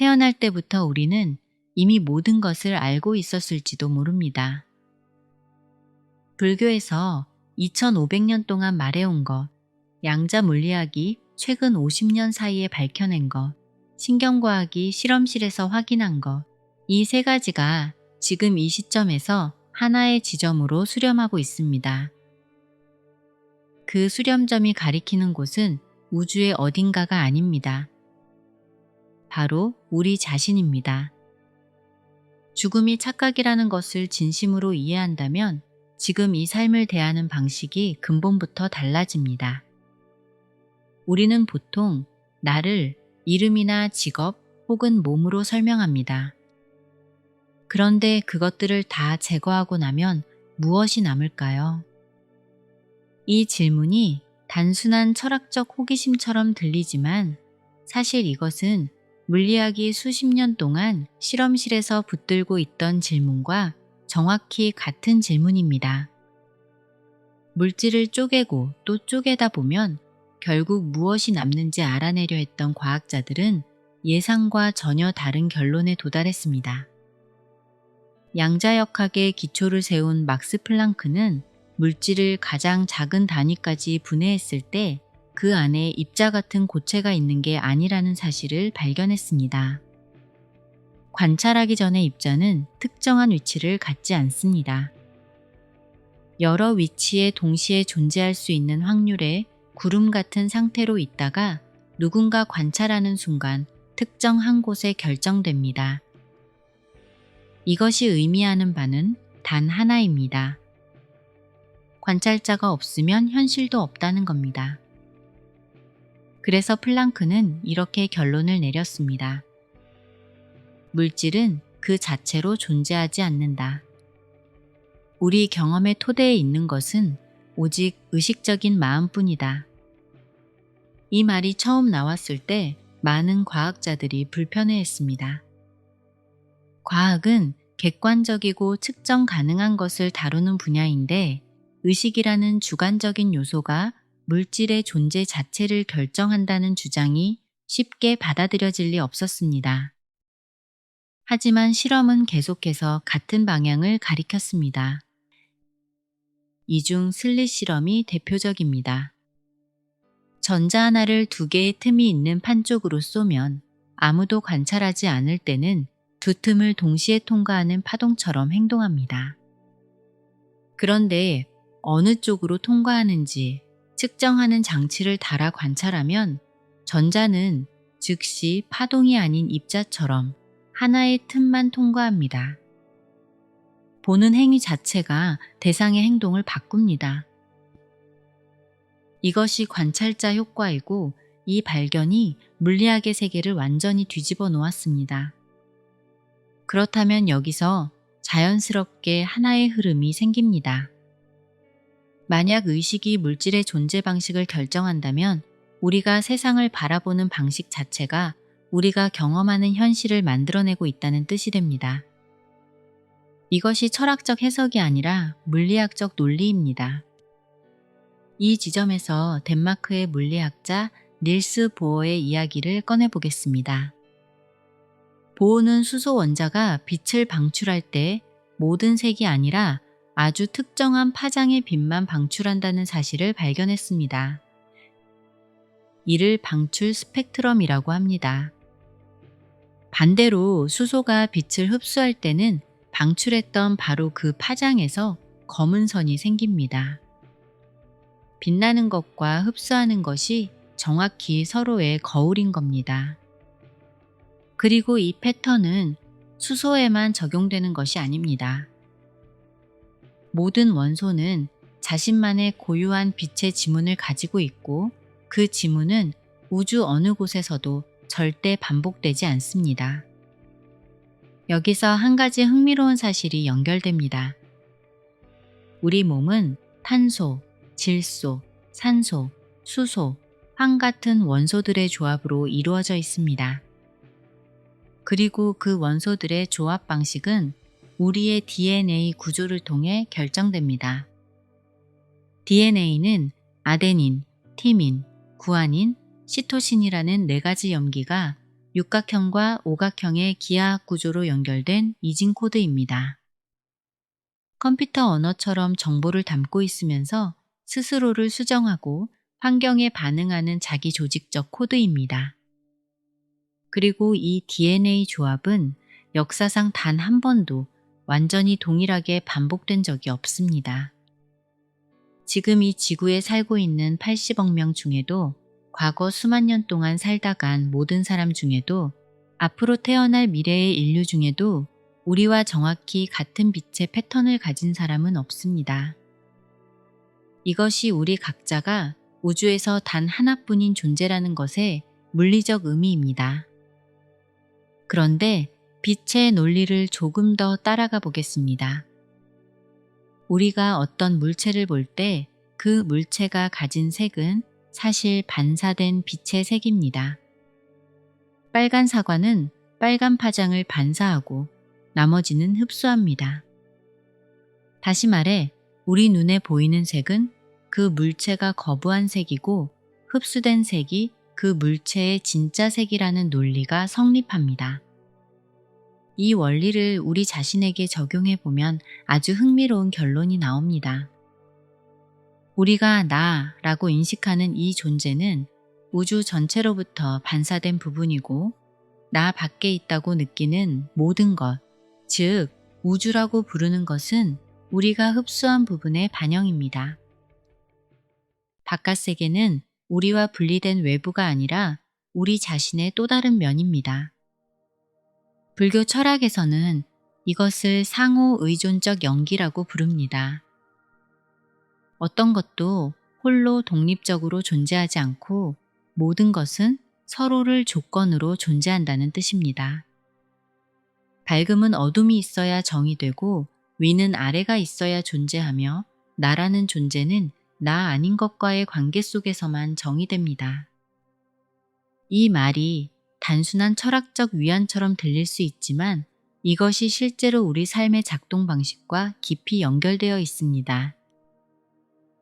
태어날 때부터 우리는 이미 모든 것을 알고 있었을지도 모릅니다. 불교에서 2500년 동안 말해온 것, 양자 물리학이 최근 50년 사이에 밝혀낸 것, 신경과학이 실험실에서 확인한 것, 이 세 가지가 지금 이 시점에서 하나의 지점으로 수렴하고 있습니다. 그 수렴점이 가리키는 곳은 우주의 어딘가가 아닙니다. 바로 우리 자신입니다. 죽음이 착각이라는 것을 진심으로 이해한다면 지금 이 삶을 대하는 방식이 근본부터 달라집니다. 우리는 보통 나를 이름이나 직업 혹은 몸으로 설명합니다. 그런데 그것들을 다 제거하고 나면 무엇이 남을까요? 이 질문이 단순한 철학적 호기심처럼 들리지만 사실 이것은 물리학이 수십 년 동안 실험실에서 붙들고 있던 질문과 정확히 같은 질문입니다. 물질을 쪼개고 또 쪼개다 보면 결국 무엇이 남는지 알아내려 했던 과학자들은 예상과 전혀 다른 결론에 도달했습니다. 양자역학의 기초를 세운 막스 플랑크는 물질을 가장 작은 단위까지 분해했을 때 그 안에 입자 같은 고체가 있는 게 아니라는 사실을 발견했습니다. 관찰하기 전에 입자는 특정한 위치를 갖지 않습니다. 여러 위치에 동시에 존재할 수 있는 확률의 구름 같은 상태로 있다가 누군가 관찰하는 순간 특정 한 곳에 결정됩니다. 이것이 의미하는 바는 단 하나입니다. 관찰자가 없으면 현실도 없다는 겁니다. 그래서 플랑크는 이렇게 결론을 내렸습니다. 물질은 그 자체로 존재하지 않는다. 우리 경험의 토대에 있는 것은 오직 의식적인 마음뿐이다. 이 말이 처음 나왔을 때 많은 과학자들이 불편해했습니다. 과학은 객관적이고 측정 가능한 것을 다루는 분야인데 의식이라는 주관적인 요소가 물질의 존재 자체를 결정한다는 주장이 쉽게 받아들여질 리 없었습니다. 하지만 실험은 계속해서 같은 방향을 가리켰습니다. 이중 슬릿 실험이 대표적입니다. 전자 하나를 두 개의 틈이 있는 판 쪽으로 쏘면 아무도 관찰하지 않을 때는 두 틈을 동시에 통과하는 파동처럼 행동합니다. 그런데 어느 쪽으로 통과하는지 측정하는 장치를 달아 관찰하면 전자는 즉시 파동이 아닌 입자처럼 하나의 틈만 통과합니다. 보는 행위 자체가 대상의 행동을 바꿉니다. 이것이 관찰자 효과이고 이 발견이 물리학의 세계를 완전히 뒤집어 놓았습니다. 그렇다면 여기서 자연스럽게 하나의 흐름이 생깁니다. 만약 의식이 물질의 존재 방식을 결정한다면 우리가 세상을 바라보는 방식 자체가 우리가 경험하는 현실을 만들어내고 있다는 뜻이 됩니다. 이것이 철학적 해석이 아니라 물리학적 논리입니다. 이 지점에서 덴마크의 물리학자 닐스 보어의 이야기를 꺼내보겠습니다. 보어는 수소 원자가 빛을 방출할 때 모든 색이 아니라 아주 특정한 파장의 빛만 방출한다는 사실을 발견했습니다. 이를 방출 스펙트럼이라고 합니다. 반대로 수소가 빛을 흡수할 때는 방출했던 바로 그 파장에서 검은 선이 생깁니다. 빛나는 것과 흡수하는 것이 정확히 서로의 거울인 겁니다. 그리고 이 패턴은 수소에만 적용되는 것이 아닙니다. 모든 원소는 자신만의 고유한 빛의 지문을 가지고 있고 그 지문은 우주 어느 곳에서도 절대 반복되지 않습니다. 여기서 한 가지 흥미로운 사실이 연결됩니다. 우리 몸은 탄소, 질소, 산소, 수소, 황 같은 원소들의 조합으로 이루어져 있습니다. 그리고 그 원소들의 조합 방식은 우리의 DNA 구조를 통해 결정됩니다. DNA는 아데닌, 티민, 구아닌, 시토신이라는 4가지 염기가 육각형과 오각형의 기하학 구조로 연결된 이진 코드입니다. 컴퓨터 언어처럼 정보를 담고 있으면서 스스로를 수정하고 환경에 반응하는 자기 조직적 코드입니다. 그리고 이 DNA 조합은 역사상 단 한 번도 완전히 동일하게 반복된 적이 없습니다. 지금 이 지구에 살고 있는 80억 명 중에도 과거 수만 년 동안 살다 간 모든 사람 중에도 앞으로 태어날 미래의 인류 중에도 우리와 정확히 같은 빛의 패턴을 가진 사람은 없습니다. 이것이 우리 각자가 우주에서 단 하나뿐인 존재라는 것의 물리적 의미입니다. 그런데 빛의 논리를 조금 더 따라가 보겠습니다. 우리가 어떤 물체를 볼 때 그 물체가 가진 색은 사실 반사된 빛의 색입니다. 빨간 사과는 빨간 파장을 반사하고 나머지는 흡수합니다. 다시 말해, 우리 눈에 보이는 색은 그 물체가 거부한 색이고 흡수된 색이 그 물체의 진짜 색이라는 논리가 성립합니다. 이 원리를 우리 자신에게 적용해 보면 아주 흥미로운 결론이 나옵니다. 우리가 나라고 인식하는 이 존재는 우주 전체로부터 반사된 부분이고 나 밖에 있다고 느끼는 모든 것, 즉 우주라고 부르는 것은 우리가 흡수한 부분의 반영입니다. 바깥 세계는 우리와 분리된 외부가 아니라 우리 자신의 또 다른 면입니다. 불교 철학에서는 이것을 상호 의존적 연기라고 부릅니다. 어떤 것도 홀로 독립적으로 존재하지 않고 모든 것은 서로를 조건으로 존재한다는 뜻입니다. 밝음은 어둠이 있어야 정이 되고 위는 아래가 있어야 존재하며 나라는 존재는 나 아닌 것과의 관계 속에서만 정의됩니다. 이 말이 단순한 철학적 위안처럼 들릴 수 있지만 이것이 실제로 우리 삶의 작동 방식과 깊이 연결되어 있습니다.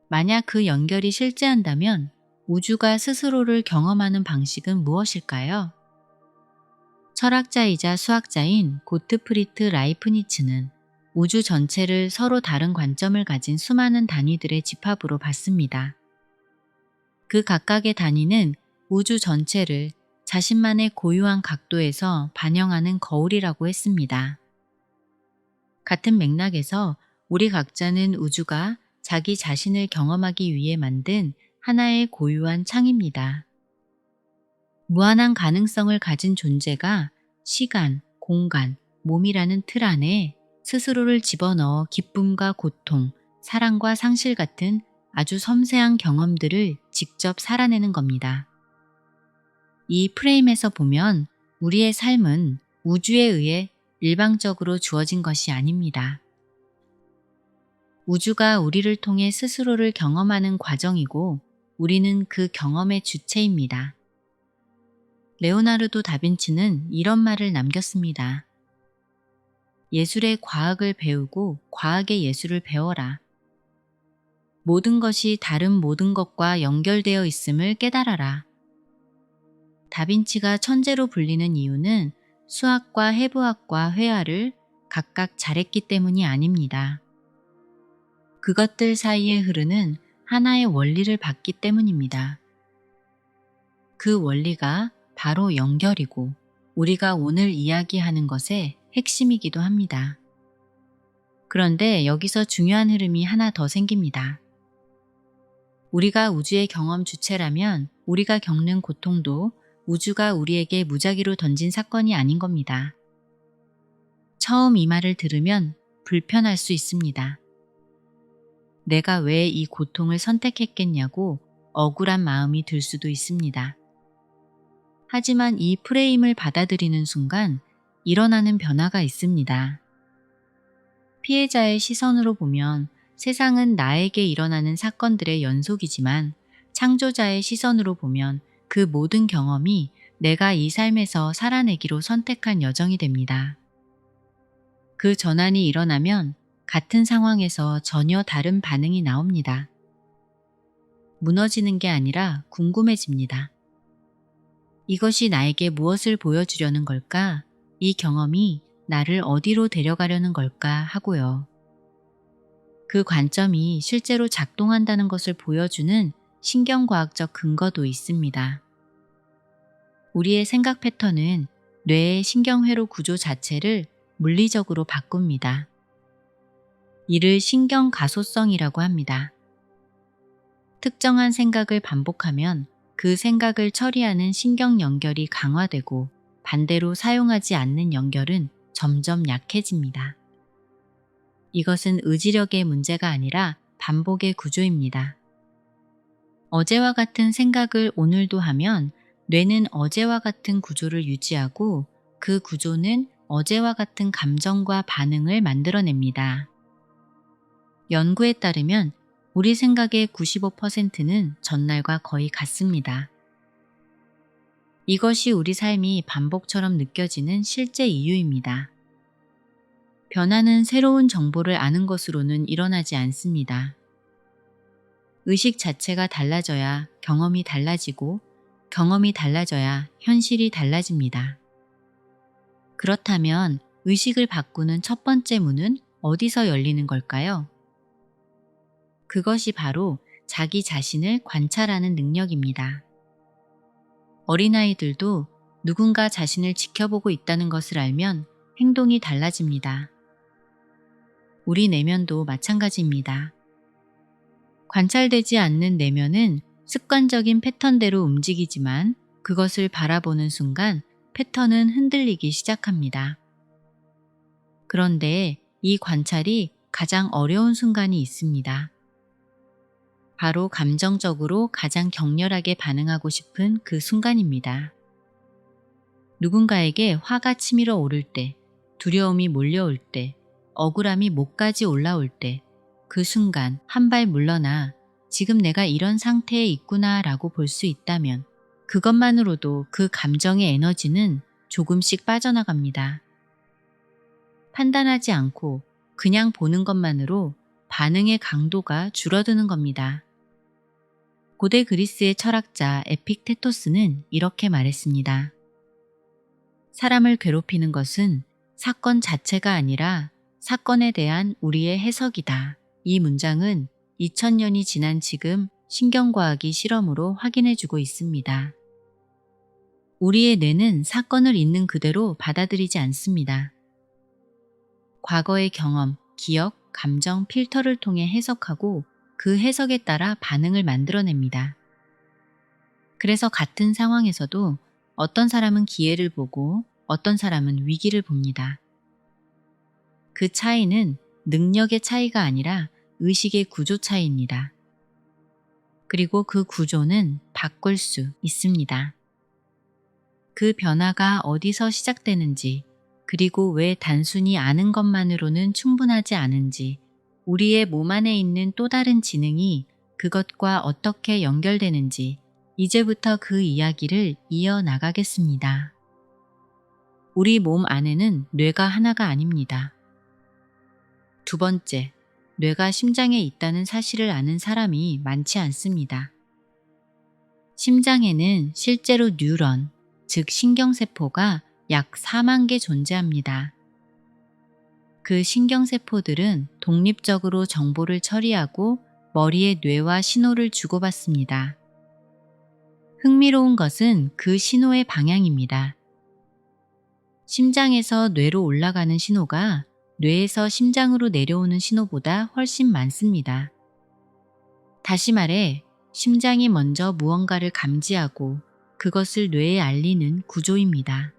만약 그 연결이 실제한다면 우주가 스스로를 경험하는 방식은 무엇일까요? 철학자이자 수학자인 고트프리트 라이프니츠는 우주 전체를 서로 다른 관점을 가진 수많은 단위들의 집합으로 봤습니다. 그 각각의 단위는 우주 전체를 자신만의 고유한 각도에서 반영하는 거울이라고 했습니다. 같은 맥락에서 우리 각자는 우주가 자기 자신을 경험하기 위해 만든 하나의 고유한 창입니다. 무한한 가능성을 가진 존재가 시간, 공간, 몸이라는 틀 안에 스스로를 집어넣어 기쁨과 고통, 사랑과 상실 같은 아주 섬세한 경험들을 직접 살아내는 겁니다. 이 프레임에서 보면 우리의 삶은 우주에 의해 일방적으로 주어진 것이 아닙니다. 우주가 우리를 통해 스스로를 경험하는 과정이고 우리는 그 경험의 주체입니다. 레오나르도 다빈치는 이런 말을 남겼습니다. 예술의 과학을 배우고 과학의 예술을 배워라. 모든 것이 다른 모든 것과 연결되어 있음을 깨달아라. 다빈치가 천재로 불리는 이유는 수학과 해부학과 회화를 각각 잘했기 때문이 아닙니다. 그것들 사이에 흐르는 하나의 원리를 봤기 때문입니다. 그 원리가 바로 연결이고 우리가 오늘 이야기하는 것의 핵심이기도 합니다. 그런데 여기서 중요한 흐름이 하나 더 생깁니다. 우리가 우주의 경험 주체라면 우리가 겪는 고통도 우주가 우리에게 무작위로 던진 사건이 아닌 겁니다. 처음 이 말을 들으면 불편할 수 있습니다. 내가 왜 이 고통을 선택했겠냐고 억울한 마음이 들 수도 있습니다. 하지만 이 프레임을 받아들이는 순간 일어나는 변화가 있습니다. 피해자의 시선으로 보면 세상은 나에게 일어나는 사건들의 연속이지만 창조자의 시선으로 보면 그 모든 경험이 내가 이 삶에서 살아내기로 선택한 여정이 됩니다. 그 전환이 일어나면 같은 상황에서 전혀 다른 반응이 나옵니다. 무너지는 게 아니라 궁금해집니다. 이것이 나에게 무엇을 보여주려는 걸까? 이 경험이 나를 어디로 데려가려는 걸까? 하고요. 그 관점이 실제로 작동한다는 것을 보여주는 신경과학적 근거도 있습니다. 우리의 생각 패턴은 뇌의 신경회로 구조 자체를 물리적으로 바꿉니다. 이를 신경 가소성이라고 합니다. 특정한 생각을 반복하면 그 생각을 처리하는 신경 연결이 강화되고 반대로 사용하지 않는 연결은 점점 약해집니다. 이것은 의지력의 문제가 아니라 반복의 구조입니다. 어제와 같은 생각을 오늘도 하면 뇌는 어제와 같은 구조를 유지하고 그 구조는 어제와 같은 감정과 반응을 만들어냅니다. 연구에 따르면 우리 생각의 95%는 전날과 거의 같습니다. 이것이 우리 삶이 반복처럼 느껴지는 실제 이유입니다. 변화는 새로운 정보를 아는 것으로는 일어나지 않습니다. 의식 자체가 달라져야 경험이 달라지고 경험이 달라져야 현실이 달라집니다. 그렇다면 의식을 바꾸는 첫 번째 문은 어디서 열리는 걸까요? 그것이 바로 자기 자신을 관찰하는 능력입니다. 어린아이들도 누군가 자신을 지켜보고 있다는 것을 알면 행동이 달라집니다. 우리 내면도 마찬가지입니다. 관찰되지 않는 내면은 습관적인 패턴대로 움직이지만 그것을 바라보는 순간 패턴은 흔들리기 시작합니다. 그런데 이 관찰이 가장 어려운 순간이 있습니다. 바로 감정적으로 가장 격렬하게 반응하고 싶은 그 순간입니다. 누군가에게 화가 치밀어 오를 때, 두려움이 몰려올 때, 억울함이 목까지 올라올 때, 그 순간 한 발 물러나 지금 내가 이런 상태에 있구나 라고 볼 수 있다면 그것만으로도 그 감정의 에너지는 조금씩 빠져나갑니다. 판단하지 않고 그냥 보는 것만으로 반응의 강도가 줄어드는 겁니다. 고대 그리스의 철학자 에픽테토스는 이렇게 말했습니다. 사람을 괴롭히는 것은 사건 자체가 아니라 사건에 대한 우리의 해석이다. 이 문장은 2000년이 지난 지금 신경과학이 실험으로 확인해주고 있습니다. 우리의 뇌는 사건을 있는 그대로 받아들이지 않습니다. 과거의 경험, 기억, 감정, 필터를 통해 해석하고 그 해석에 따라 반응을 만들어냅니다. 그래서 같은 상황에서도 어떤 사람은 기회를 보고 어떤 사람은 위기를 봅니다. 그 차이는 능력의 차이가 아니라 의식의 구조 차이입니다. 그리고 그 구조는 바꿀 수 있습니다. 그 변화가 어디서 시작되는지, 그리고 왜 단순히 아는 것만으로는 충분하지 않은지, 우리의 몸 안에 있는 또 다른 지능이 그것과 어떻게 연결되는지, 이제부터 그 이야기를 이어나가겠습니다. 우리 몸 안에는 뇌가 하나가 아닙니다. 두 번째, 뇌가 심장에 있다는 사실을 아는 사람이 많지 않습니다. 심장에는 실제로 뉴런, 즉 신경세포가 약 4만 개 존재합니다. 그 신경세포들은 독립적으로 정보를 처리하고 머리의 뇌와 신호를 주고받습니다. 흥미로운 것은 그 신호의 방향입니다. 심장에서 뇌로 올라가는 신호가 뇌에서 심장으로 내려오는 신호보다 훨씬 많습니다. 다시 말해, 심장이 먼저 무언가를 감지하고 그것을 뇌에 알리는 구조입니다.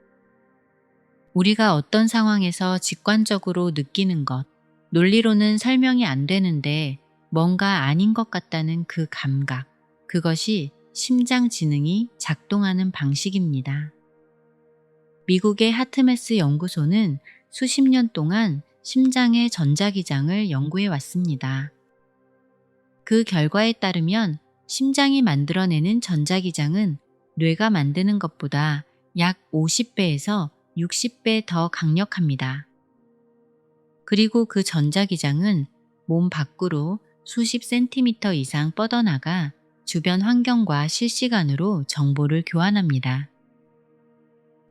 우리가 어떤 상황에서 직관적으로 느끼는 것, 논리로는 설명이 안 되는데 뭔가 아닌 것 같다는 그 감각, 그것이 심장 지능이 작동하는 방식입니다. 미국의 하트메스 연구소는 수십 년 동안 심장의 전자기장을 연구해 왔습니다. 그 결과에 따르면 심장이 만들어내는 전자기장은 뇌가 만드는 것보다 약 50배에서 60배 더 강력합니다. 그리고 그 전자기장은 몸 밖으로 수십 센티미터 이상 뻗어나가 주변 환경과 실시간으로 정보를 교환합니다.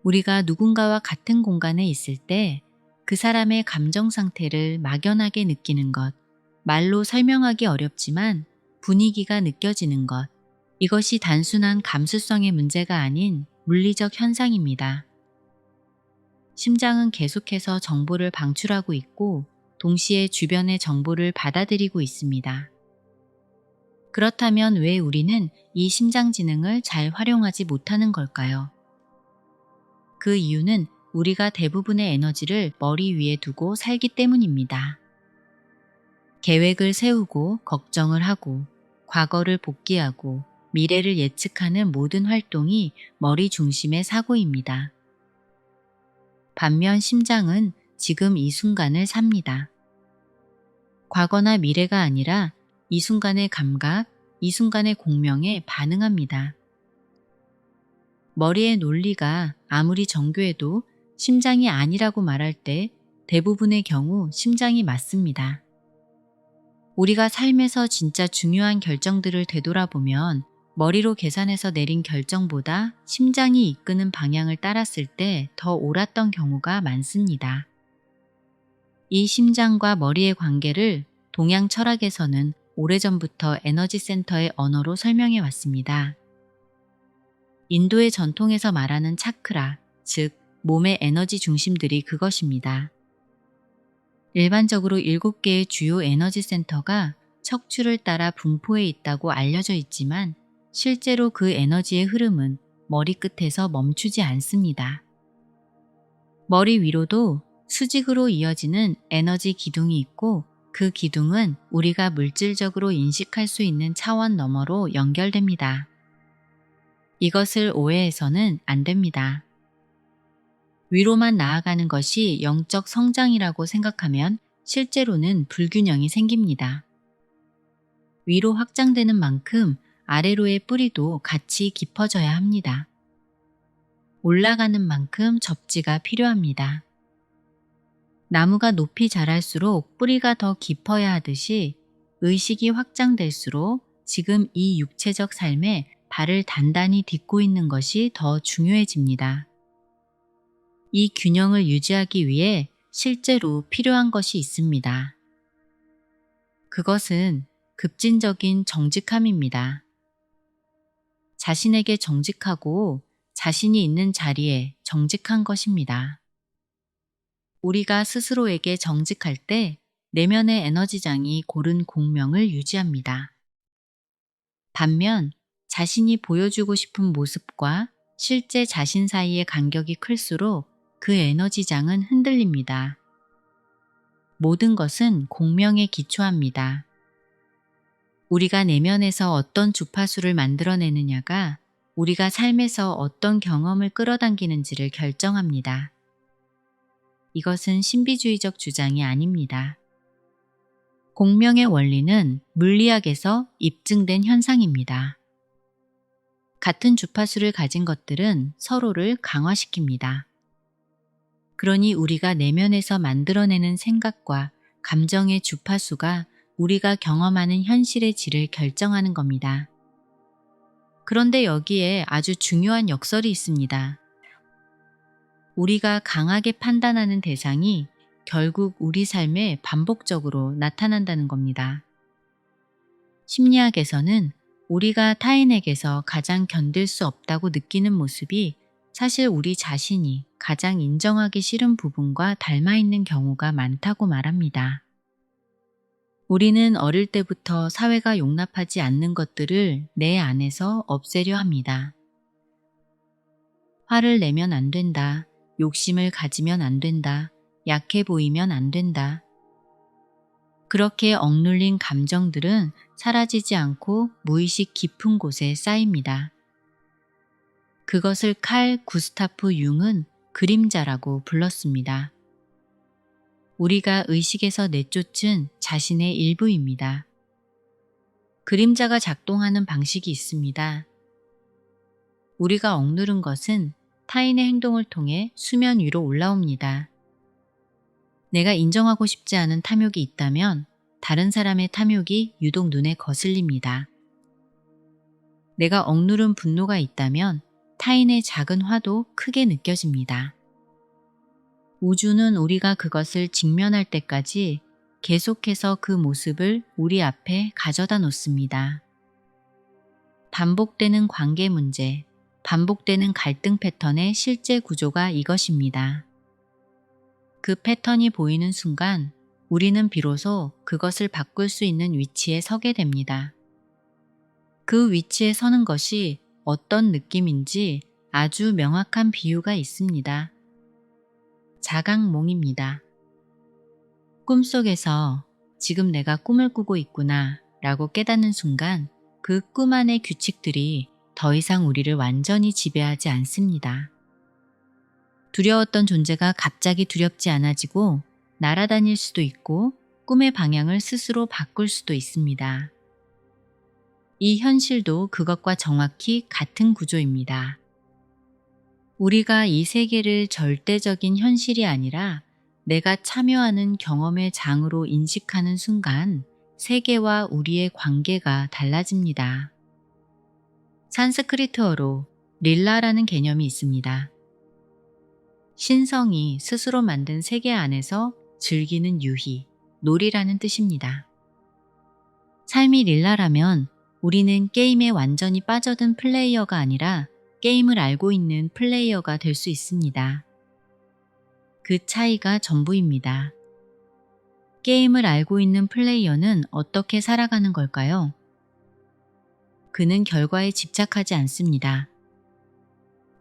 우리가 누군가와 같은 공간에 있을 때 그 사람의 감정 상태를 막연하게 느끼는 것, 말로 설명하기 어렵지만 분위기가 느껴지는 것, 이것이 단순한 감수성의 문제가 아닌 물리적 현상입니다. 심장은 계속해서 정보를 방출하고 있고 동시에 주변의 정보를 받아들이고 있습니다. 그렇다면 왜 우리는 이 심장 지능을 잘 활용하지 못하는 걸까요? 그 이유는 우리가 대부분의 에너지를 머리 위에 두고 살기 때문입니다. 계획을 세우고 걱정을 하고 과거를 복귀하고 미래를 예측하는 모든 활동이 머리 중심의 사고입니다. 반면 심장은 지금 이 순간을 삽니다. 과거나 미래가 아니라 이 순간의 감각, 이 순간의 공명에 반응합니다. 머리의 논리가 아무리 정교해도 심장이 아니라고 말할 때 대부분의 경우 심장이 맞습니다. 우리가 삶에서 진짜 중요한 결정들을 되돌아보면 머리로 계산해서 내린 결정보다 심장이 이끄는 방향을 따랐을 때 더 옳았던 경우가 많습니다. 이 심장과 머리의 관계를 동양 철학에서는 오래전부터 에너지 센터의 언어로 설명해 왔습니다. 인도의 전통에서 말하는 차크라, 즉 몸의 에너지 중심들이 그것입니다. 일반적으로 7개의 주요 에너지 센터가 척추를 따라 분포해 있다고 알려져 있지만 실제로 그 에너지의 흐름은 머리끝에서 멈추지 않습니다. 머리 위로도 수직으로 이어지는 에너지 기둥이 있고 그 기둥은 우리가 물질적으로 인식할 수 있는 차원 너머로 연결됩니다. 이것을 오해해서는 안 됩니다. 위로만 나아가는 것이 영적 성장이라고 생각하면 실제로는 불균형이 생깁니다. 위로 확장되는 만큼 아래로의 뿌리도 같이 깊어져야 합니다. 올라가는 만큼 접지가 필요합니다. 나무가 높이 자랄수록 뿌리가 더 깊어야 하듯이 의식이 확장될수록 지금 이 육체적 삶에 발을 단단히 딛고 있는 것이 더 중요해집니다. 이 균형을 유지하기 위해 실제로 필요한 것이 있습니다. 그것은 급진적인 정직함입니다. 자신에게 정직하고 자신이 있는 자리에 정직한 것입니다. 우리가 스스로에게 정직할 때 내면의 에너지장이 고른 공명을 유지합니다. 반면 자신이 보여주고 싶은 모습과 실제 자신 사이의 간격이 클수록 그 에너지장은 흔들립니다. 모든 것은 공명에 기초합니다. 우리가 내면에서 어떤 주파수를 만들어내느냐가 우리가 삶에서 어떤 경험을 끌어당기는지를 결정합니다. 이것은 신비주의적 주장이 아닙니다. 공명의 원리는 물리학에서 입증된 현상입니다. 같은 주파수를 가진 것들은 서로를 강화시킵니다. 그러니 우리가 내면에서 만들어내는 생각과 감정의 주파수가 우리가 경험하는 현실의 질을 결정하는 겁니다. 그런데 여기에 아주 중요한 역설이 있습니다. 우리가 강하게 판단하는 대상이 결국 우리 삶에 반복적으로 나타난다는 겁니다. 심리학에서는 우리가 타인에게서 가장 견딜 수 없다고 느끼는 모습이 사실 우리 자신이 가장 인정하기 싫은 부분과 닮아 있는 경우가 많다고 말합니다. 우리는 어릴 때부터 사회가 용납하지 않는 것들을 내 안에서 없애려 합니다. 화를 내면 안 된다. 욕심을 가지면 안 된다. 약해 보이면 안 된다. 그렇게 억눌린 감정들은 사라지지 않고 무의식 깊은 곳에 쌓입니다. 그것을 칼 구스타프 융은 그림자라고 불렀습니다. 우리가 의식에서 내쫓은 자신의 일부입니다. 그림자가 작동하는 방식이 있습니다. 우리가 억누른 것은 타인의 행동을 통해 수면 위로 올라옵니다. 내가 인정하고 싶지 않은 탐욕이 있다면 다른 사람의 탐욕이 유독 눈에 거슬립니다. 내가 억누른 분노가 있다면 타인의 작은 화도 크게 느껴집니다. 우주는 우리가 그것을 직면할 때까지 계속해서 그 모습을 우리 앞에 가져다 놓습니다. 반복되는 관계 문제, 반복되는 갈등 패턴의 실제 구조가 이것입니다. 그 패턴이 보이는 순간 우리는 비로소 그것을 바꿀 수 있는 위치에 서게 됩니다. 그 위치에 서는 것이 어떤 느낌인지 아주 명확한 비유가 있습니다. 자각몽입니다. 꿈속에서 지금 내가 꿈을 꾸고 있구나 라고 깨닫는 순간 그 꿈 안의 규칙들이 더 이상 우리를 완전히 지배하지 않습니다. 두려웠던 존재가 갑자기 두렵지 않아지고 날아다닐 수도 있고 꿈의 방향을 스스로 바꿀 수도 있습니다. 이 현실도 그것과 정확히 같은 구조입니다. 우리가 이 세계를 절대적인 현실이 아니라 내가 참여하는 경험의 장으로 인식하는 순간 세계와 우리의 관계가 달라집니다. 산스크리트어로 릴라라는 개념이 있습니다. 신성이 스스로 만든 세계 안에서 즐기는 유희, 놀이라는 뜻입니다. 삶이 릴라라면 우리는 게임에 완전히 빠져든 플레이어가 아니라 게임을 알고 있는 플레이어가 될 수 있습니다. 그 차이가 전부입니다. 게임을 알고 있는 플레이어는 어떻게 살아가는 걸까요? 그는 결과에 집착하지 않습니다.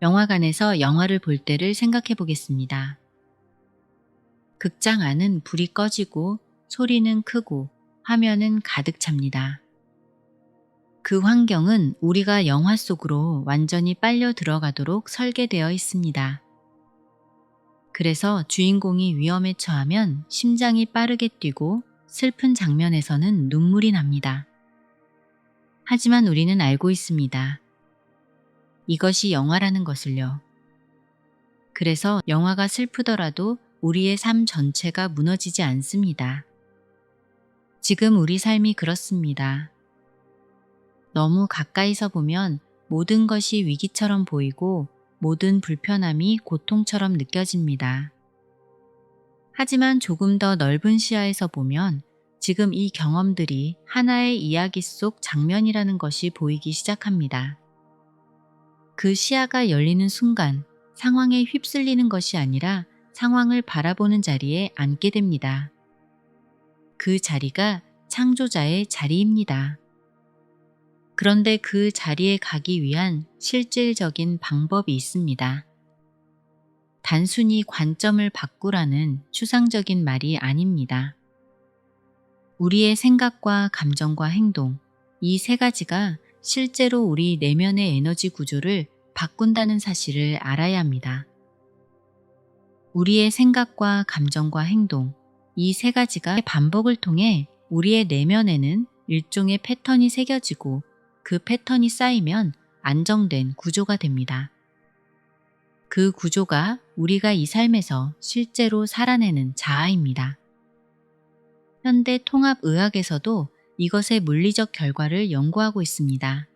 영화관에서 영화를 볼 때를 생각해 보겠습니다. 극장 안은 불이 꺼지고 소리는 크고 화면은 가득 찹니다. 그 환경은 우리가 영화 속으로 완전히 빨려 들어가도록 설계되어 있습니다. 그래서 주인공이 위험에 처하면 심장이 빠르게 뛰고 슬픈 장면에서는 눈물이 납니다. 하지만 우리는 알고 있습니다. 이것이 영화라는 것을요. 그래서 영화가 슬프더라도 우리의 삶 전체가 무너지지 않습니다. 지금 우리 삶이 그렇습니다. 너무 가까이서 보면 모든 것이 위기처럼 보이고 모든 불편함이 고통처럼 느껴집니다. 하지만 조금 더 넓은 시야에서 보면 지금 이 경험들이 하나의 이야기 속 장면이라는 것이 보이기 시작합니다. 그 시야가 열리는 순간 상황에 휩쓸리는 것이 아니라 상황을 바라보는 자리에 앉게 됩니다. 그 자리가 창조자의 자리입니다. 그런데 그 자리에 가기 위한 실질적인 방법이 있습니다. 단순히 관점을 바꾸라는 추상적인 말이 아닙니다. 우리의 생각과 감정과 행동, 이 세 가지가 실제로 우리 내면의 에너지 구조를 바꾼다는 사실을 알아야 합니다. 우리의 생각과 감정과 행동, 이 세 가지가 반복을 통해 우리의 내면에는 일종의 패턴이 새겨지고 그 패턴이 쌓이면 안정된 구조가 됩니다. 그 구조가 우리가 이 삶에서 실제로 살아내는 자아입니다. 현대 통합의학에서도 이것의 물리적 결과를 연구하고 있습니다.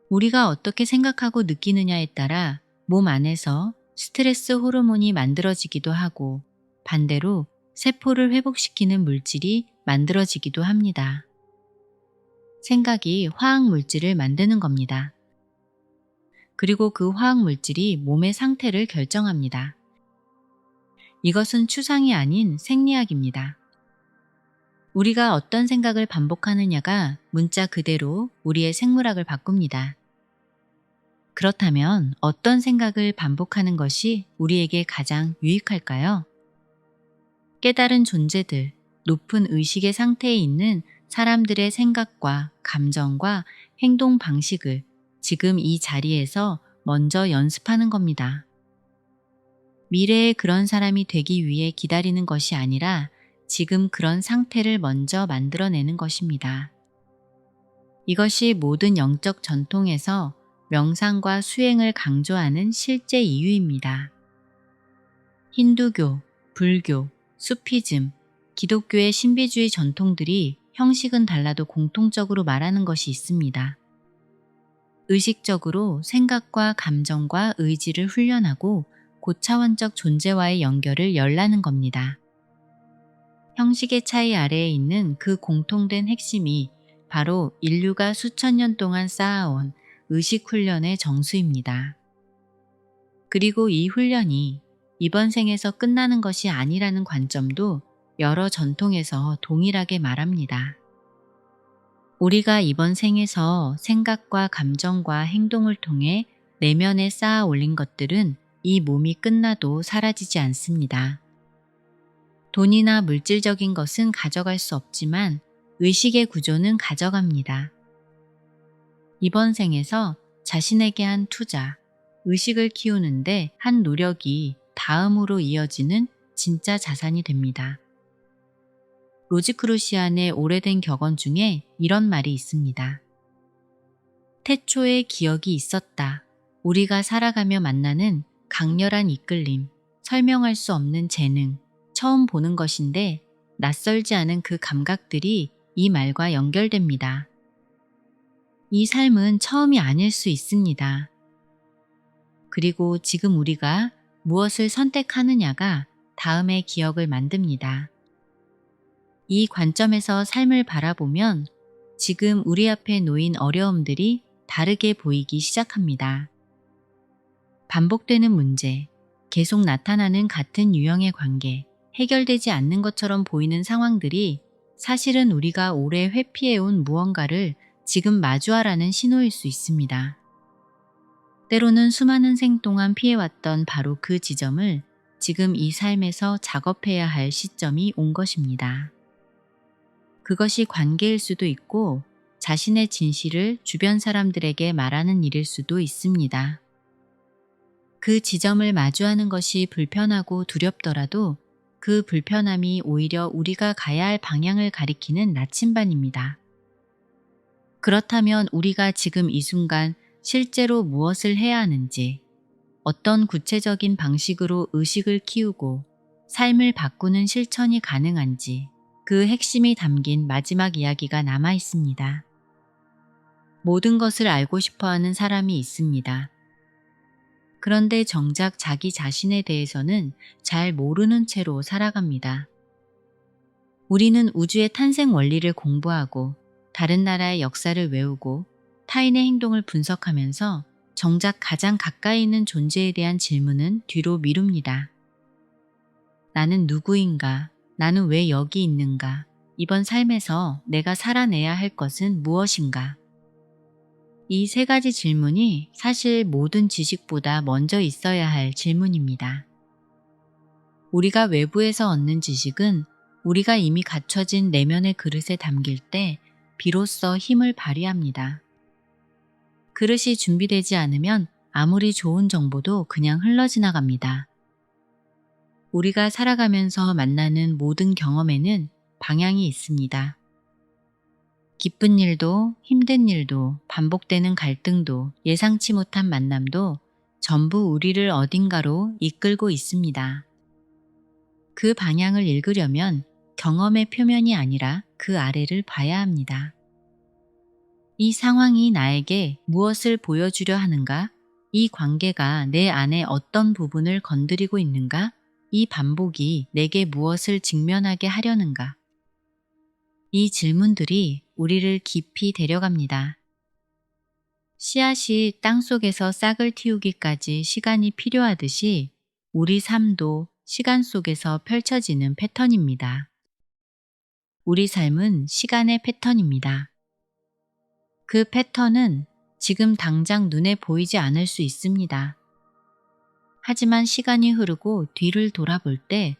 우리가 어떻게 생각하고 느끼느냐에 따라 몸 안에서 스트레스 호르몬이 만들어지기도 하고 반대로 세포를 회복시키는 물질이 만들어지기도 합니다. 생각이 화학 물질을 만드는 겁니다. 그리고 그 화학 물질이 몸의 상태를 결정합니다. 이것은 추상이 아닌 생리학입니다. 우리가 어떤 생각을 반복하느냐가 문자 그대로 우리의 생물학을 바꿉니다. 그렇다면 어떤 생각을 반복하는 것이 우리에게 가장 유익할까요? 깨달은 존재들, 높은 의식의 상태에 있는 사람들의 생각과 감정과 행동 방식을 지금 이 자리에서 먼저 연습하는 겁니다. 미래에 그런 사람이 되기 위해 기다리는 것이 아니라 지금 그런 상태를 먼저 만들어내는 것입니다. 이것이 모든 영적 전통에서 명상과 수행을 강조하는 실제 이유입니다. 힌두교, 불교, 수피즘, 기독교의 신비주의 전통들이 형식은 달라도 공통적으로 말하는 것이 있습니다. 의식적으로 생각과 감정과 의지를 훈련하고 고차원적 존재와의 연결을 열라는 겁니다. 형식의 차이 아래에 있는 그 공통된 핵심이 바로 인류가 수천 년 동안 쌓아온 의식 훈련의 정수입니다. 그리고 이 훈련이 이번 생에서 끝나는 것이 아니라는 관점도 여러 전통에서 동일하게 말합니다. 우리가 이번 생에서 생각과 감정과 행동을 통해 내면에 쌓아 올린 것들은 이 몸이 끝나도 사라지지 않습니다. 돈이나 물질적인 것은 가져갈 수 없지만 의식의 구조는 가져갑니다. 이번 생에서 자신에게 한 투자, 의식을 키우는데 한 노력이 다음으로 이어지는 진짜 자산이 됩니다. 로즈크루시안의 오래된 격언 중에 이런 말이 있습니다. 태초에 기억이 있었다. 우리가 살아가며 만나는 강렬한 이끌림, 설명할 수 없는 재능, 처음 보는 것인데 낯설지 않은 그 감각들이 이 말과 연결됩니다. 이 삶은 처음이 아닐 수 있습니다. 그리고 지금 우리가 무엇을 선택하느냐가 다음의 기억을 만듭니다. 이 관점에서 삶을 바라보면 지금 우리 앞에 놓인 어려움들이 다르게 보이기 시작합니다. 반복되는 문제, 계속 나타나는 같은 유형의 관계, 해결되지 않는 것처럼 보이는 상황들이 사실은 우리가 오래 회피해온 무언가를 지금 마주하라는 신호일 수 있습니다. 때로는 수많은 생 동안 피해왔던 바로 그 지점을 지금 이 삶에서 작업해야 할 시점이 온 것입니다. 그것이 관계일 수도 있고 자신의 진실을 주변 사람들에게 말하는 일일 수도 있습니다. 그 지점을 마주하는 것이 불편하고 두렵더라도 그 불편함이 오히려 우리가 가야 할 방향을 가리키는 나침반입니다. 그렇다면 우리가 지금 이 순간 실제로 무엇을 해야 하는지, 어떤 구체적인 방식으로 의식을 키우고 삶을 바꾸는 실천이 가능한지 그 핵심이 담긴 마지막 이야기가 남아 있습니다. 모든 것을 알고 싶어하는 사람이 있습니다. 그런데 정작 자기 자신에 대해서는 잘 모르는 채로 살아갑니다. 우리는 우주의 탄생 원리를 공부하고 다른 나라의 역사를 외우고 타인의 행동을 분석하면서 정작 가장 가까이 있는 존재에 대한 질문은 뒤로 미룹니다. 나는 누구인가? 나는 왜 여기 있는가? 이번 삶에서 내가 살아내야 할 것은 무엇인가? 이 세 가지 질문이 사실 모든 지식보다 먼저 있어야 할 질문입니다. 우리가 외부에서 얻는 지식은 우리가 이미 갖춰진 내면의 그릇에 담길 때 비로소 힘을 발휘합니다. 그릇이 준비되지 않으면 아무리 좋은 정보도 그냥 흘러지나갑니다. 우리가 살아가면서 만나는 모든 경험에는 방향이 있습니다. 기쁜 일도 힘든 일도 반복되는 갈등도 예상치 못한 만남도 전부 우리를 어딘가로 이끌고 있습니다. 그 방향을 읽으려면 경험의 표면이 아니라 그 아래를 봐야 합니다. 이 상황이 나에게 무엇을 보여주려 하는가? 이 관계가 내 안에 어떤 부분을 건드리고 있는가? 이 반복이 내게 무엇을 직면하게 하려는가? 이 질문들이 우리를 깊이 데려갑니다. 씨앗이 땅속에서 싹을 틔우기까지 시간이 필요하듯이 우리 삶도 시간 속에서 펼쳐지는 패턴입니다. 우리 삶은 시간의 패턴입니다. 그 패턴은 지금 당장 눈에 보이지 않을 수 있습니다. 하지만 시간이 흐르고 뒤를 돌아볼 때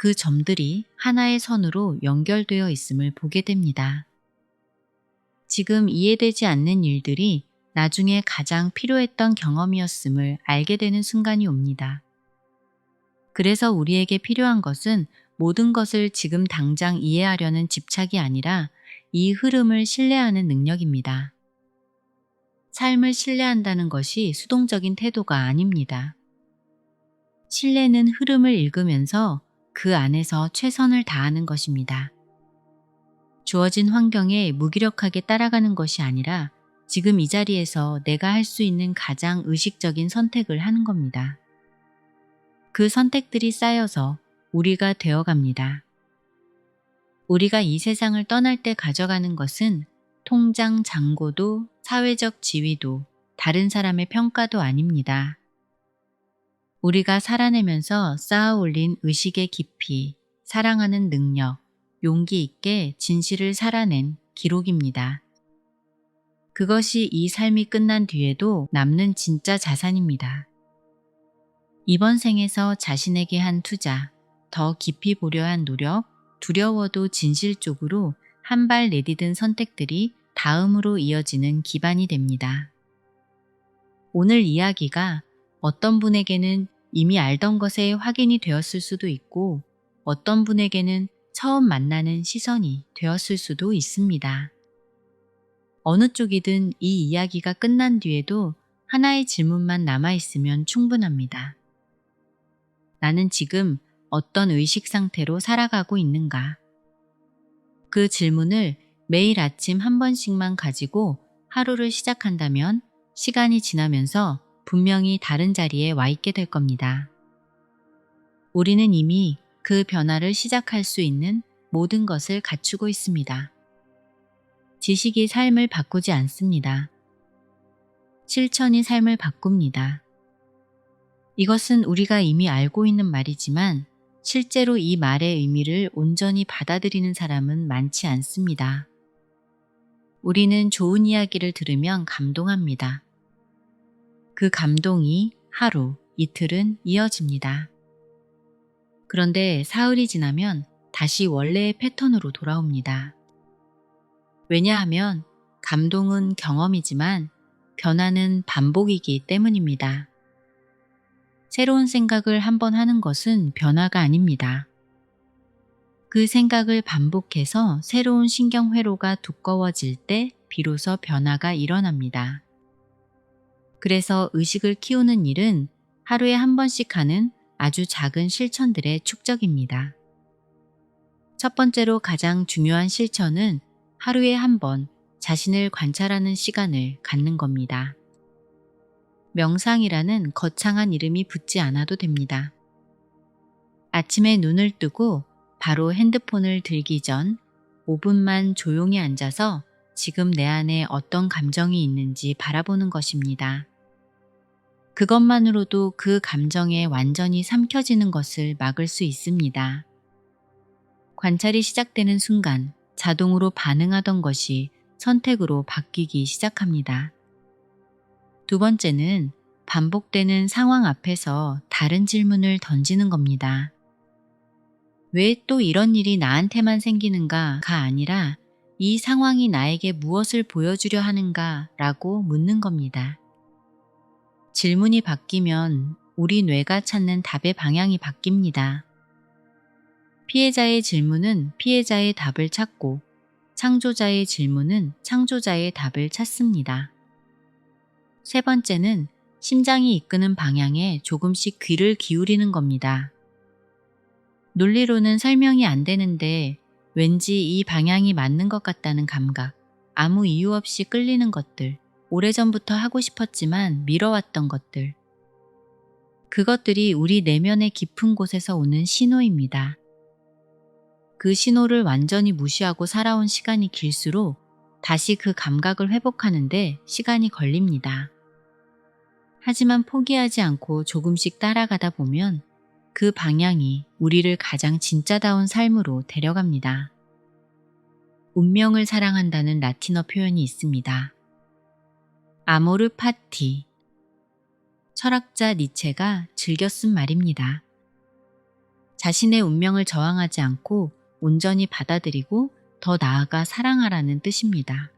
그 점들이 하나의 선으로 연결되어 있음을 보게 됩니다. 지금 이해되지 않는 일들이 나중에 가장 필요했던 경험이었음을 알게 되는 순간이 옵니다. 그래서 우리에게 필요한 것은 모든 것을 지금 당장 이해하려는 집착이 아니라 이 흐름을 신뢰하는 능력입니다. 삶을 신뢰한다는 것이 수동적인 태도가 아닙니다. 신뢰는 흐름을 읽으면서 그 안에서 최선을 다하는 것입니다. 주어진 환경에 무기력하게 따라가는 것이 아니라 지금 이 자리에서 내가 할 수 있는 가장 의식적인 선택을 하는 겁니다. 그 선택들이 쌓여서 우리가 되어갑니다. 우리가 이 세상을 떠날 때 가져가는 것은 통장 잔고도 사회적 지위도 다른 사람의 평가도 아닙니다. 우리가 살아내면서 쌓아 올린 의식의 깊이, 사랑하는 능력, 용기 있게 진실을 살아낸 기록입니다. 그것이 이 삶이 끝난 뒤에도 남는 진짜 자산입니다. 이번 생에서 자신에게 한 투자, 더 깊이 보려 한 노력, 두려워도 진실 쪽으로 한 발 내디딘 선택들이 다음으로 이어지는 기반이 됩니다. 오늘 이야기가 어떤 분에게는 이미 알던 것에 확인이 되었을 수도 있고 어떤 분에게는 처음 만나는 시선이 되었을 수도 있습니다. 어느 쪽이든 이 이야기가 끝난 뒤에도 하나의 질문만 남아있으면 충분합니다. 나는 지금 어떤 의식 상태로 살아가고 있는가? 그 질문을 매일 아침 한 번씩만 가지고 하루를 시작한다면 시간이 지나면서 분명히 다른 자리에 와 있게 될 겁니다. 우리는 이미 그 변화를 시작할 수 있는 모든 것을 갖추고 있습니다. 지식이 삶을 바꾸지 않습니다. 실천이 삶을 바꿉니다. 이것은 우리가 이미 알고 있는 말이지만 실제로 이 말의 의미를 온전히 받아들이는 사람은 많지 않습니다. 우리는 좋은 이야기를 들으면 감동합니다. 그 감동이 하루, 이틀은 이어집니다. 그런데 사흘이 지나면 다시 원래의 패턴으로 돌아옵니다. 왜냐하면 감동은 경험이지만 변화는 반복이기 때문입니다. 새로운 생각을 한번 하는 것은 변화가 아닙니다. 그 생각을 반복해서 새로운 신경회로가 두꺼워질 때 비로소 변화가 일어납니다. 그래서 의식을 키우는 일은 하루에 한 번씩 하는 아주 작은 실천들의 축적입니다. 첫 번째로 가장 중요한 실천은 하루에 한 번 자신을 관찰하는 시간을 갖는 겁니다. 명상이라는 거창한 이름이 붙지 않아도 됩니다. 아침에 눈을 뜨고 바로 핸드폰을 들기 전 5분만 조용히 앉아서 지금 내 안에 어떤 감정이 있는지 바라보는 것입니다. 그것만으로도 그 감정에 완전히 삼켜지는 것을 막을 수 있습니다. 관찰이 시작되는 순간 자동으로 반응하던 것이 선택으로 바뀌기 시작합니다. 두 번째는 반복되는 상황 앞에서 다른 질문을 던지는 겁니다. 왜 또 이런 일이 나한테만 생기는가가 아니라 이 상황이 나에게 무엇을 보여주려 하는가 라고 묻는 겁니다. 질문이 바뀌면 우리 뇌가 찾는 답의 방향이 바뀝니다. 피해자의 질문은 피해자의 답을 찾고 창조자의 질문은 창조자의 답을 찾습니다. 세 번째는 심장이 이끄는 방향에 조금씩 귀를 기울이는 겁니다. 논리로는 설명이 안 되는데 왠지 이 방향이 맞는 것 같다는 감각, 아무 이유 없이 끌리는 것들, 오래전부터 하고 싶었지만 미뤄왔던 것들. 그것들이 우리 내면의 깊은 곳에서 오는 신호입니다. 그 신호를 완전히 무시하고 살아온 시간이 길수록 다시 그 감각을 회복하는데 시간이 걸립니다. 하지만 포기하지 않고 조금씩 따라가다 보면 그 방향이 우리를 가장 진짜다운 삶으로 데려갑니다. 운명을 사랑한다는 라틴어 표현이 있습니다. 아모르 파티. 철학자 니체가 즐겨 쓴 말입니다. 자신의 운명을 저항하지 않고 온전히 받아들이고 더 나아가 사랑하라는 뜻입니다.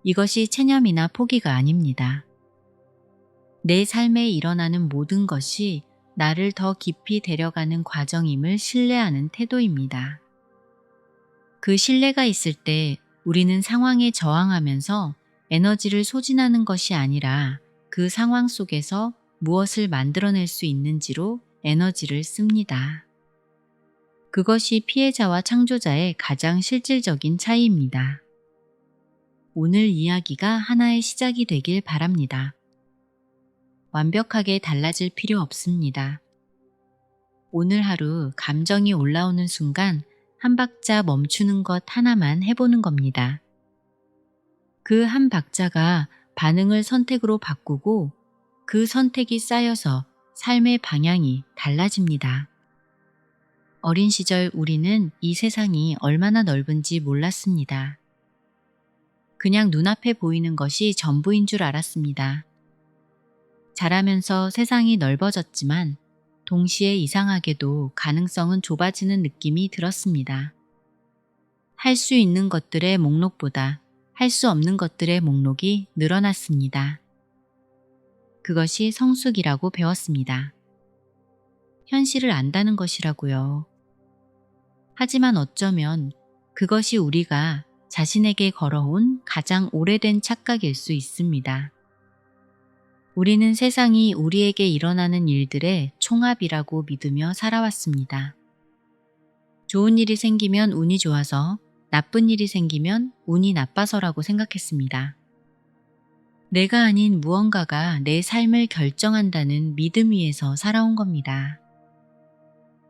이것이 체념이나 포기가 아닙니다. 내 삶에 일어나는 모든 것이 나를 더 깊이 데려가는 과정임을 신뢰하는 태도입니다. 그 신뢰가 있을 때 우리는 상황에 저항하면서 에너지를 소진하는 것이 아니라 그 상황 속에서 무엇을 만들어낼 수 있는지로 에너지를 씁니다. 그것이 피해자와 창조자의 가장 실질적인 차이입니다. 오늘 이야기가 하나의 시작이 되길 바랍니다. 완벽하게 달라질 필요 없습니다. 오늘 하루 감정이 올라오는 순간 한 박자 멈추는 것 하나만 해보는 겁니다. 그 한 박자가 반응을 선택으로 바꾸고 그 선택이 쌓여서 삶의 방향이 달라집니다. 어린 시절 우리는 이 세상이 얼마나 넓은지 몰랐습니다. 그냥 눈앞에 보이는 것이 전부인 줄 알았습니다. 자라면서 세상이 넓어졌지만 동시에 이상하게도 가능성은 좁아지는 느낌이 들었습니다. 할 수 있는 것들의 목록보다 할 수 없는 것들의 목록이 늘어났습니다. 그것이 성숙이라고 배웠습니다. 현실을 안다는 것이라고요. 하지만 어쩌면 그것이 우리가 자신에게 걸어온 가장 오래된 착각일 수 있습니다. 우리는 세상이 우리에게 일어나는 일들의 총합이라고 믿으며 살아왔습니다. 좋은 일이 생기면 운이 좋아서, 나쁜 일이 생기면 운이 나빠서라고 생각했습니다. 내가 아닌 무언가가 내 삶을 결정한다는 믿음 위에서 살아온 겁니다.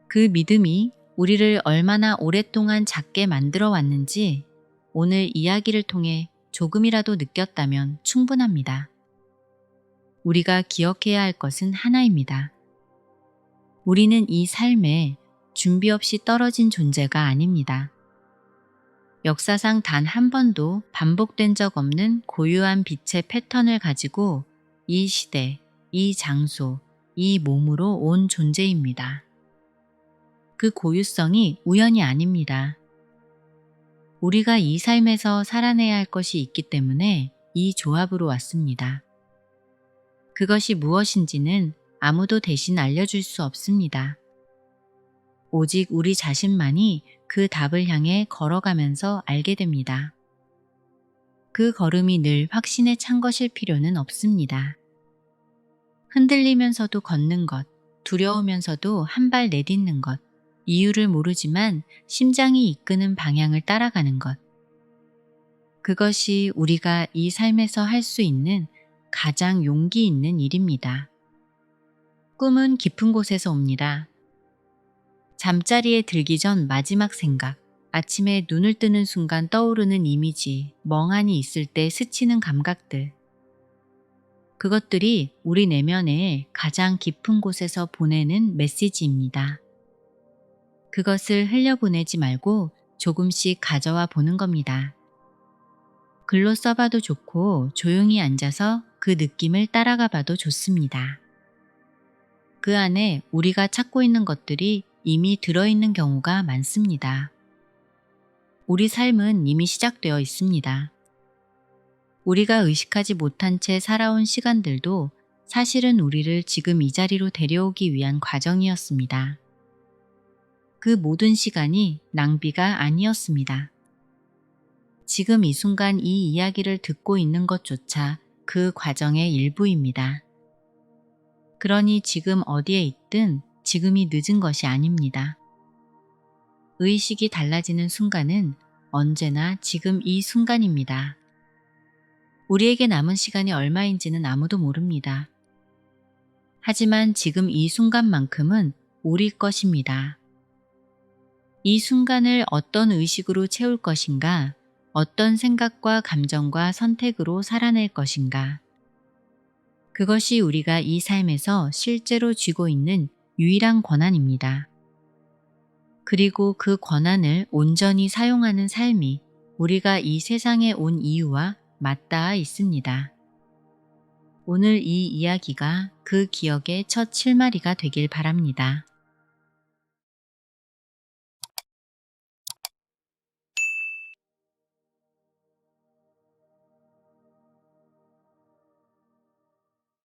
그 믿음이 우리를 얼마나 오랫동안 작게 만들어 왔는지 오늘 이야기를 통해 조금이라도 느꼈다면 충분합니다. 우리가 기억해야 할 것은 하나입니다. 우리는 이 삶에 준비 없이 떨어진 존재가 아닙니다. 역사상 단 한 번도 반복된 적 없는 고유한 빛의 패턴을 가지고 이 시대, 이 장소, 이 몸으로 온 존재입니다. 그 고유성이 우연이 아닙니다. 우리가 이 삶에서 살아내야 할 것이 있기 때문에 이 조합으로 왔습니다. 그것이 무엇인지는 아무도 대신 알려줄 수 없습니다. 오직 우리 자신만이 그 답을 향해 걸어가면서 알게 됩니다. 그 걸음이 늘 확신에 찬 것일 필요는 없습니다. 흔들리면서도 걷는 것, 두려우면서도 한 발 내딛는 것, 이유를 모르지만 심장이 이끄는 방향을 따라가는 것. 그것이 우리가 이 삶에서 할 수 있는 가장 용기 있는 일입니다. 꿈은 깊은 곳에서 옵니다. 잠자리에 들기 전 마지막 생각, 아침에 눈을 뜨는 순간 떠오르는 이미지, 멍하니 있을 때 스치는 감각들. 그것들이 우리 내면의 가장 깊은 곳에서 보내는 메시지입니다. 그것을 흘려보내지 말고 조금씩 가져와 보는 겁니다. 글로 써봐도 좋고 조용히 앉아서 그 느낌을 따라가 봐도 좋습니다. 그 안에 우리가 찾고 있는 것들이 이미 들어있는 경우가 많습니다. 우리 삶은 이미 시작되어 있습니다. 우리가 의식하지 못한 채 살아온 시간들도 사실은 우리를 지금 이 자리로 데려오기 위한 과정이었습니다. 그 모든 시간이 낭비가 아니었습니다. 지금 이 순간 이 이야기를 듣고 있는 것조차 그 과정의 일부입니다. 그러니 지금 어디에 있든 지금이 늦은 것이 아닙니다. 의식이 달라지는 순간은 언제나 지금 이 순간입니다. 우리에게 남은 시간이 얼마인지는 아무도 모릅니다. 하지만 지금 이 순간만큼은 우리 것입니다. 이 순간을 어떤 의식으로 채울 것인가, 어떤 생각과 감정과 선택으로 살아낼 것인가. 그것이 우리가 이 삶에서 실제로 쥐고 있는 유일한 권한입니다. 그리고 그 권한을 온전히 사용하는 삶이 우리가 이 세상에 온 이유와 맞닿아 있습니다. 오늘 이 이야기가 그 기억의 첫 실마리가 되길 바랍니다.